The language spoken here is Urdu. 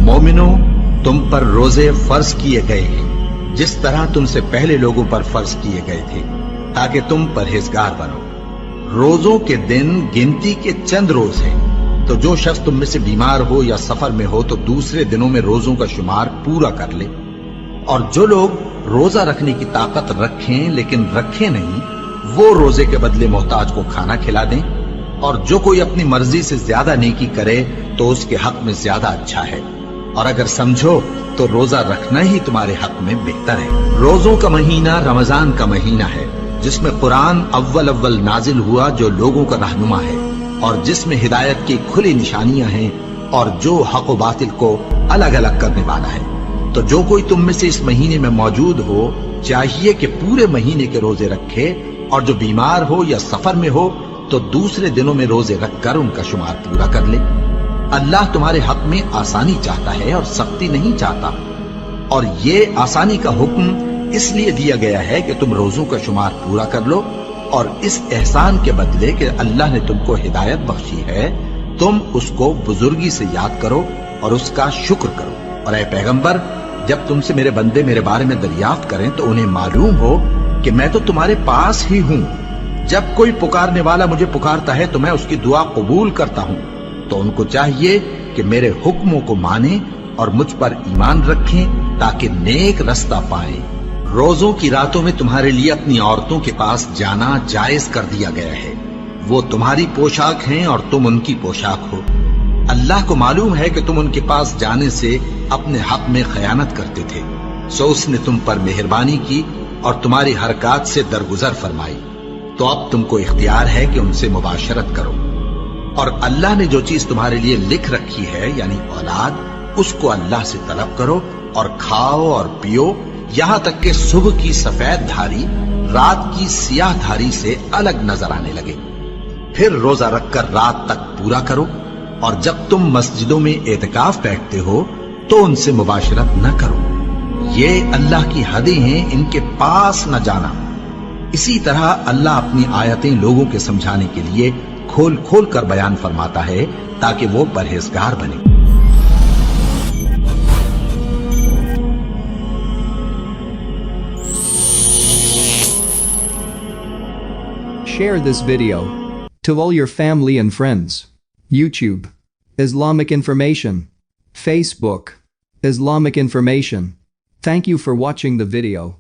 مومنو، تم پر روزے فرض کیے گئے ہیں جس طرح تم سے پہلے لوگوں پر فرض کیے گئے تھے، تاکہ تم پرہیزگار بنو۔ روزوں کے دن گنتی کے چند روز ہیں، تو جو شخص تم میں سے بیمار ہو یا سفر میں ہو تو دوسرے دنوں میں روزوں کا شمار پورا کر لے۔ اور جو لوگ روزہ رکھنے کی طاقت رکھیں لیکن رکھیں نہیں، وہ روزے کے بدلے محتاج کو کھانا کھلا دیں۔ اور جو کوئی اپنی مرضی سے زیادہ نیکی کرے تو اس کے حق میں زیادہ اچھا ہے، اور اگر سمجھو تو روزہ رکھنا ہی تمہارے حق میں بہتر ہے۔ روزوں کا مہینہ رمضان کا مہینہ ہے، جس میں قرآن اول نازل ہوا، جو لوگوں کا رہنما ہے اور جس میں ہدایت کی کھلی نشانیاں ہیں، اور جو حق و باطل کو الگ الگ کرنے والا ہے۔ تو جو کوئی تم میں سے اس مہینے میں موجود ہو چاہیے کہ پورے مہینے کے روزے رکھے، اور جو بیمار ہو یا سفر میں ہو تو دوسرے دنوں میں روزے رکھ کر ان کا شمار پورا کر لے۔ اللہ تمہارے حق میں آسانی چاہتا ہے اور سختی نہیں چاہتا، اور یہ آسانی کا حکم اس لیے دیا گیا ہے کہ تم روزوں کا شمار پورا کر لو، اور اس احسان کے بدلے کہ اللہ نے تم کو ہدایت بخشی ہے، تم اس کو بزرگی سے یاد کرو اور اس کا شکر کرو۔ اور اے پیغمبر، جب تم سے میرے بندے میرے بارے میں دریافت کریں تو انہیں معلوم ہو کہ میں تو تمہارے پاس ہی ہوں۔ جب کوئی پکارنے والا مجھے پکارتا ہے تو میں اس کی دعا قبول کرتا ہوں۔ تو ان کو چاہیے کہ میرے حکموں کو مانیں اور مجھ پر ایمان رکھیں تاکہ نیک رستہ پائیں۔ روزوں کی راتوں میں تمہارے لیے اپنی عورتوں کے پاس جانا جائز کر دیا گیا ہے۔ وہ تمہاری پوشاک ہیں اور تم ان کی پوشاک ہو۔ اللہ کو معلوم ہے کہ تم ان کے پاس جانے سے اپنے حق میں خیانت کرتے تھے، سو اس نے تم پر مہربانی کی اور تمہاری حرکات سے درگزر فرمائی۔ تو اب تم کو اختیار ہے کہ ان سے مباشرت کرو، اور اللہ نے جو چیز تمہارے لیے لکھ رکھی ہے یعنی اولاد، اس کو اللہ سے طلب کرو اور کھاؤ اور پیو، یہاں تک کہ صبح کی سفید دھاری رات کی سیاہ دھاری سے الگ نظر آنے لگے۔ پھر روزہ رکھ کر رات تک پورا کرو، اور جب تم مسجدوں میں اعتکاف بیٹھتے ہو تو ان سے مباشرت نہ کرو، یہ اللہ کی حدیں ہیں، ان کے پاس نہ جانا۔ اسی طرح اللہ اپنی آیتیں لوگوں کے سمجھانے کے لیے کھول کھول کر بیان فرماتا ہے تاکہ وہ پرہیزگار بنے۔ Share this video to all your family and friends. YouTube, Islamic Information. Facebook, Islamic Information. Thank you for watching the video.